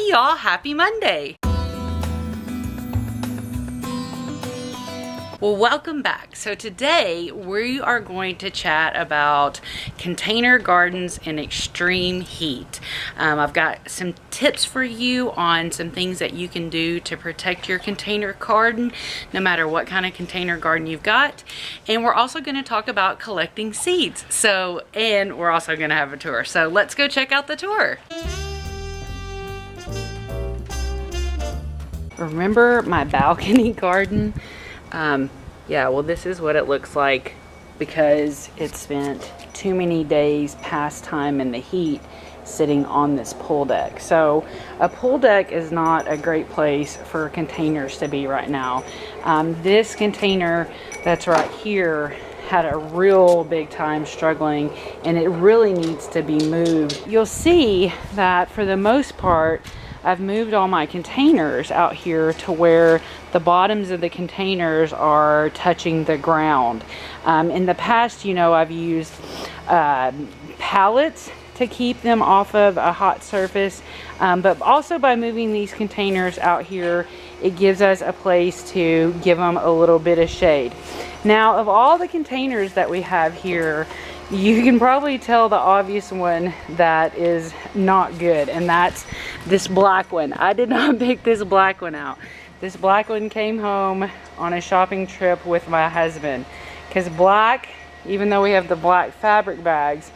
Hey y'all, happy Monday. Well, welcome back. So today we are going to chat about container gardens in extreme heat. I've got some tips for you on some things that you can do to protect your container garden, no matter what kind of container garden you've got. And we're also going to talk about collecting seeds. And we're also going to have a tour. So let's go check out the tour. Remember my balcony garden? Yeah, well, this is what it looks like because it spent too many days past time in the heat sitting on this pool deck. So a pool deck is not a great place for containers to be right now. This container that's right here had a real big time struggling, and it really needs to be moved. You'll see that for the most part, I've moved all my containers out here to where the bottoms of the containers are touching the ground. In the past, you know, I've used pallets to keep them off of a hot surface, but also by moving these containers out here, it gives us a place to give them a little bit of shade. Now, of all the containers that we have here, you can probably tell the obvious one that is not good, and that's this black one. I did not pick this black one out. This black one came home on a shopping trip with my husband, because black, even though we have the black fabric bags,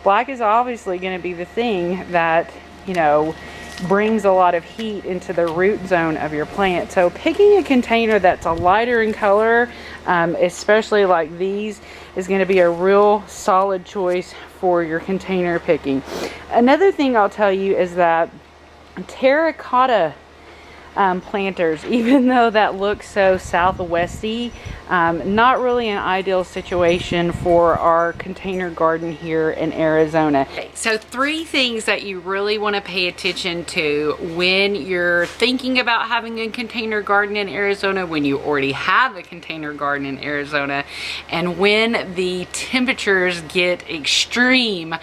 black is obviously going to be the thing that, you know, brings a lot of heat into the root zone of your plant. So picking a container that's a lighter in color, especially like these, is going to be a real solid choice for your container picking. Another thing I'll tell you is that terracotta planters, even though that looks so southwesty, not really an ideal situation for our container garden here in Arizona. Okay, so 3 things that you really want to pay attention to when you're thinking about having a container garden in Arizona, when you already have a container garden in Arizona, and when the temperatures get extreme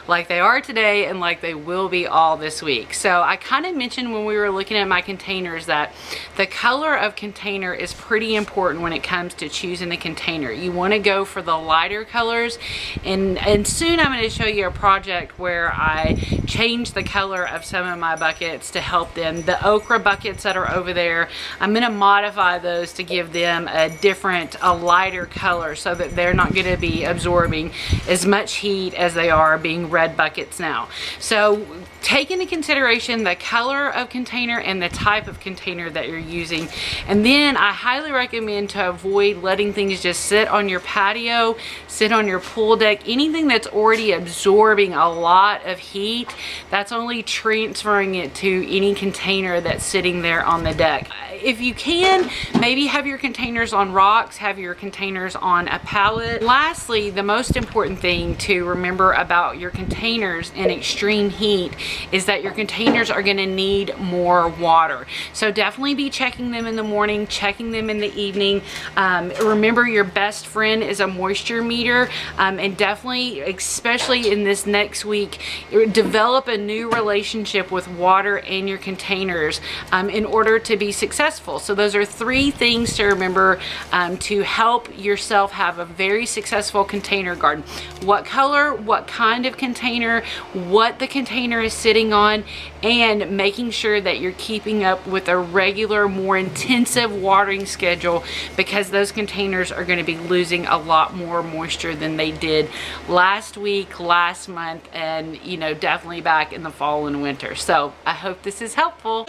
like they are today and like they will be all this week. So I kind of mentioned when we were looking at my containers that the color of container is pretty important when it comes to choosing a container. You want to go for the lighter colors, and soon I'm going to show you a project where I changed the color of some of my buckets to help them. The okra buckets that are over there, I'm going to modify those to give them a lighter color so that they're not going to be absorbing as much heat as they are being red buckets now. So take into consideration the color of container and the type of container that you're using. And then I highly recommend to avoid letting things just sit on your patio, sit on your pool deck, anything that's already absorbing a lot of heat. That's only transferring it to any container that's sitting there on the deck. If you can, maybe have your containers on rocks, have your containers on a pallet. Lastly, the most important thing to remember about your containers in extreme heat is that your containers are going to need more water. So definitely be checking them in the morning, checking them in the evening. Remember, your best friend is a moisture meter, and definitely, especially in this next week, develop a new relationship with water and your containers in order to be successful. So those are 3 things to remember to help yourself have a very successful container garden. What color, what kind of container, what the container is sitting on, and making sure that you're keeping up with a regular, more intensive watering schedule, because those containers are going to be losing a lot more moisture than they did last week, last month, and, you know, definitely back in the fall and winter. So I hope this is helpful.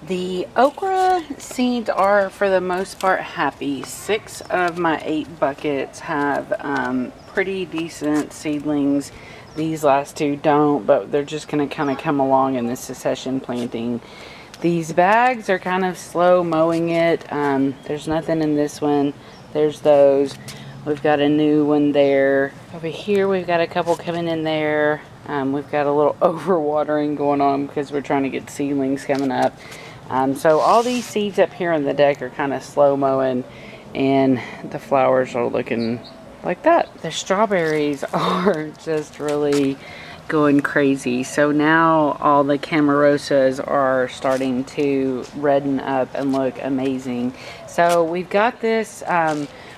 The okra seeds are, for the most part, happy. 6 of my 8 buckets have pretty decent seedlings. These last 2 don't, but they're just going to kind of come along in the succession planting. These bags are kind of slow mowing it. There's nothing in this one. There's those. We've got a new one there. Over here we've got a couple coming in there. We've got a little overwatering going on because we're trying to get seedlings coming up. So all these seeds up here on the deck are kind of slow mowing, and the flowers are looking like that. The strawberries are just really going crazy. So now all the camarosas are starting to redden up and look amazing. So we've got this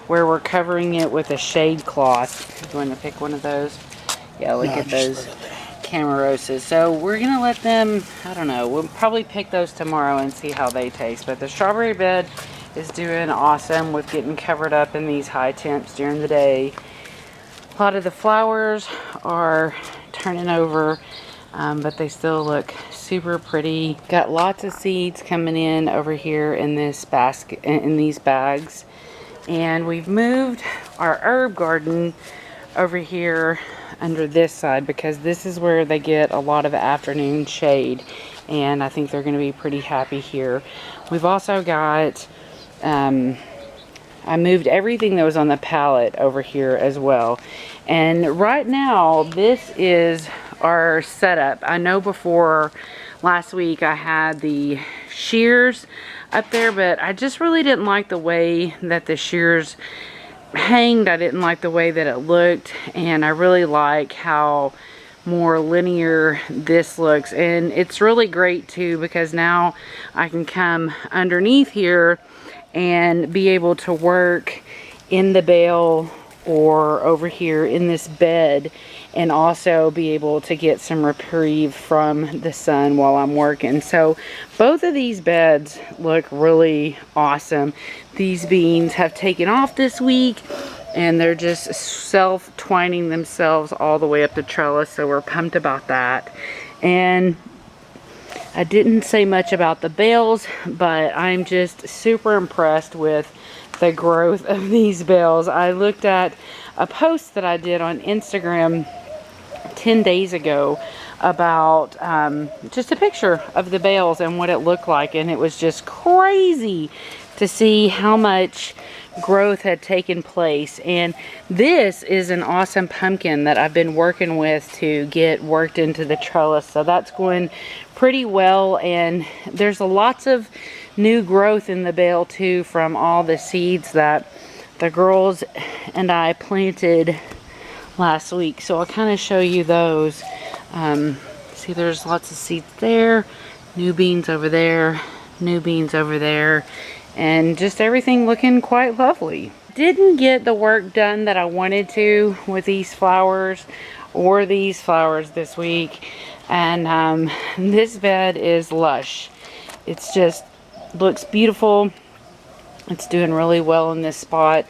where we're covering it with a shade cloth. You want to pick one of those? Yeah, look at those camarosas. So we're gonna let them, I don't know, we'll probably pick those tomorrow and see how they taste. But the strawberry bed is doing awesome with getting covered up in these high temps during the day. A lot of the flowers are turning over, but they still look super pretty. Got lots of seeds coming in over here in this basket, in these bags. And we've moved our herb garden over here under this side because this is where they get a lot of afternoon shade, and I think they're going to be pretty happy here. We've also got I moved everything that was on the pallet over here as well, and right now this is our setup. I know before last week I had the shears up there, but I just really didn't like the way that the shears hanged. I didn't like the way that it looked, and I really like how more linear this looks. And it's really great too because now I can come underneath here and be able to work in the bale or over here in this bed, and also be able to get some reprieve from the sun while I'm working. So both of these beds look really awesome. These beans have taken off this week and they're just self-twining themselves all the way up the trellis, so we're pumped about that. And I didn't say much about the bales, but I'm just super impressed with the growth of these bales. I looked at a post that I did on Instagram 10 days ago about just a picture of the bales and what it looked like, and it was just crazy to see how much growth had taken place. And this is an awesome pumpkin that I've been working with to get worked into the trellis, so that's going pretty well. And there's lots of new growth in the bale too from all the seeds that the girls and I planted last week. So I'll kind of show you those. See, there's lots of seeds there, new beans over there, new beans over there, and just everything looking quite lovely. Didn't get the work done that I wanted to with these flowers or these flowers this week, and this bed is lush. It's just looks beautiful. It's doing really well in this spot.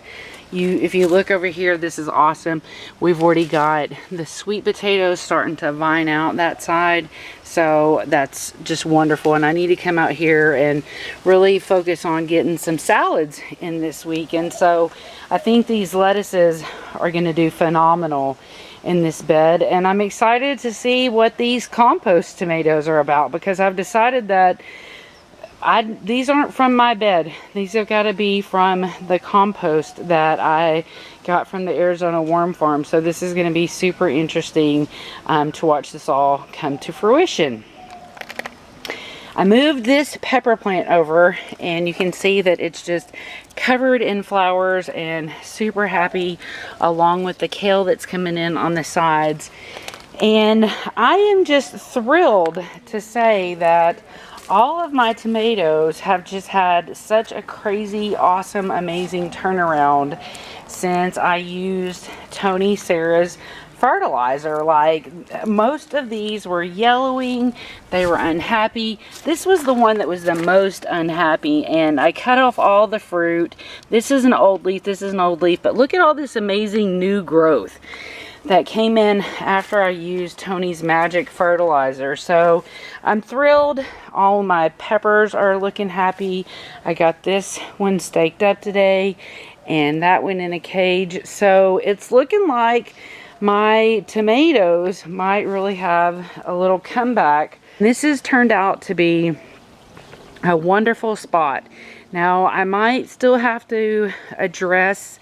If you look over here, this is awesome. We've already got the sweet potatoes starting to vine out that side, so that's just wonderful. And I need to come out here and really focus on getting some salads in this week. And so I think these lettuces are going to do phenomenal in this bed, and I'm excited to see what these compost tomatoes are about, because I've decided that these aren't from my bed. These have got to be from the compost that I got from the Arizona worm farm. So this is going to be super interesting to watch this all come to fruition. I moved this pepper plant over, and you can see that it's just covered in flowers and super happy, along with the kale that's coming in on the sides. And I am just thrilled to say that all of my tomatoes have just had such a crazy, awesome, amazing turnaround since I used Tony Sarah's fertilizer. Like, most of these were yellowing, they were unhappy. This was the one that was the most unhappy, and I cut off all the fruit. This is an old leaf, this is an old leaf, but look at all this amazing new growth that came in after I used Tony's magic fertilizer. So I'm thrilled. All my peppers are looking happy. I got this one staked up today, and that one in a cage. So it's looking like my tomatoes might really have a little comeback. This has turned out to be a wonderful spot. Now I might still have to address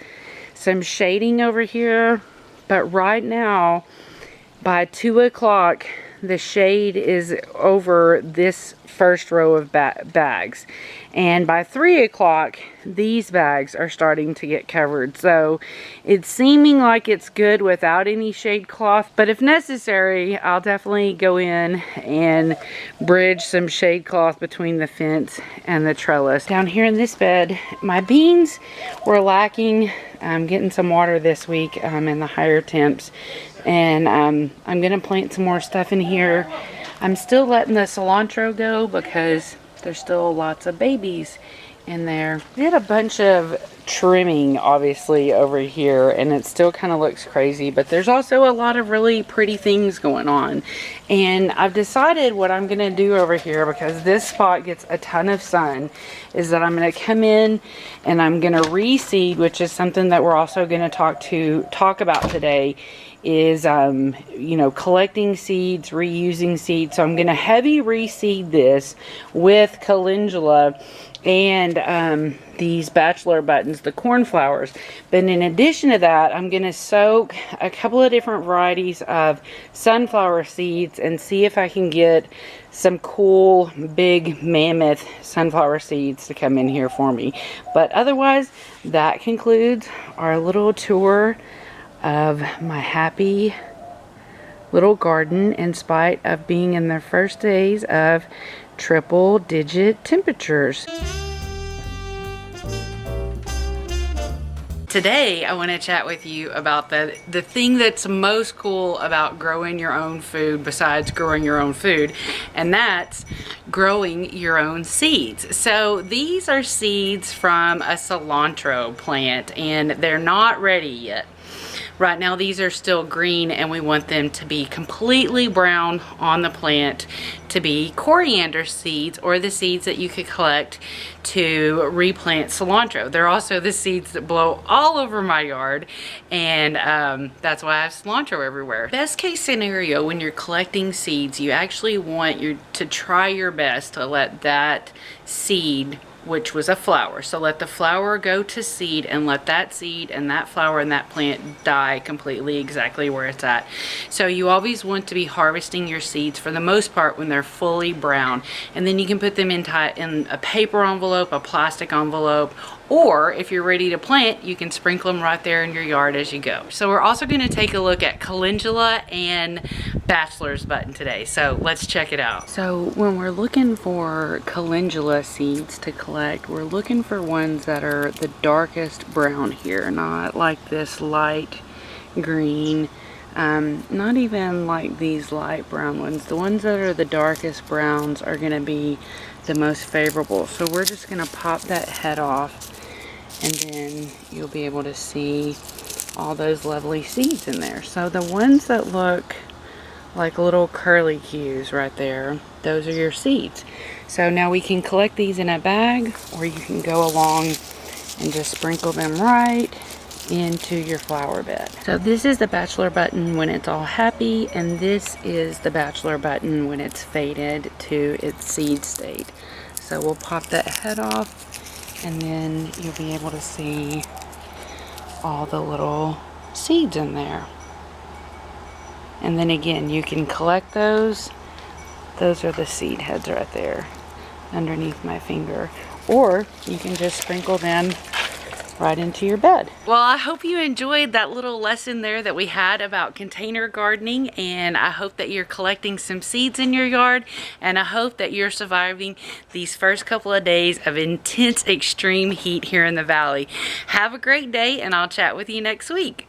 some shading over here, but right now, by 2 o'clock, the shade is over this first row of bags, and by 3 o'clock these bags are starting to get covered. So it's seeming like it's good without any shade cloth, but if necessary I'll definitely go in and bridge some shade cloth between the fence and the trellis. Down here in this bed, my beans were lacking. I'm getting some water this week in the higher temps, and I'm gonna plant some more stuff in here. I'm still letting the cilantro go because there's still lots of babies in there. We had a bunch of trimming obviously over here, and it still kind of looks crazy, but there's also a lot of really pretty things going on. And I've decided what I'm gonna do over here, because this spot gets a ton of sun, is that I'm gonna come in and I'm gonna reseed, which is something that we're also gonna talk about today, is you know, collecting seeds, reusing seeds. So I'm gonna heavy reseed this with calendula and these bachelor buttons, the cornflowers. But in addition to that, I'm gonna soak a couple of different varieties of sunflower seeds and see if I can get some cool big mammoth sunflower seeds to come in here for me. But otherwise, that concludes our little tour of my happy little garden, in spite of being in the first days of triple-digit temperatures. Today I want to chat with you about the thing that's most cool about growing your own food, besides growing your own food, and that's growing your own seeds. So these are seeds from a cilantro plant, and they're not ready yet. Right now these are still green, and we want them to be completely brown on the plant to be coriander seeds, or the seeds that you could collect to replant cilantro. They're also the seeds that blow all over my yard, and that's why I have cilantro everywhere. Best case scenario, when you're collecting seeds, you actually want to try your best to let that seed, which was a flower, so let the flower go to seed, and let that seed and that flower and that plant die completely exactly where it's at. So you always want to be harvesting your seeds for the most part when they're fully brown, and then you can put them in a paper envelope, a plastic envelope, or if you're ready to plant, you can sprinkle them right there in your yard as you go. So we're also going to take a look at calendula and bachelor's button today, so let's check it out. So when we're looking for calendula seeds to collect, we're looking for ones that are the darkest brown here, not like this light green, not even like these light brown ones. The ones that are the darkest browns are going to be the most favorable. So we're just going to pop that head off, and then you'll be able to see all those lovely seeds in there. So the ones that look like little curly cues right there, those are your seeds. So now we can collect these in a bag, or you can go along and just sprinkle them right into your flower bed. So this is the bachelor button when it's all happy, and this is the bachelor button when it's faded to its seed state. So we'll pop that head off, and then you'll be able to see all the little seeds in there. And then again, you can collect those. Those are the seed heads right there underneath my finger. Or you can just sprinkle them right into your bed. Well, I hope you enjoyed that little lesson there that we had about container gardening, and I hope that you're collecting some seeds in your yard, and I hope that you're surviving these first couple of days of intense extreme heat here in the valley. Have a great day, and I'll chat with you next week.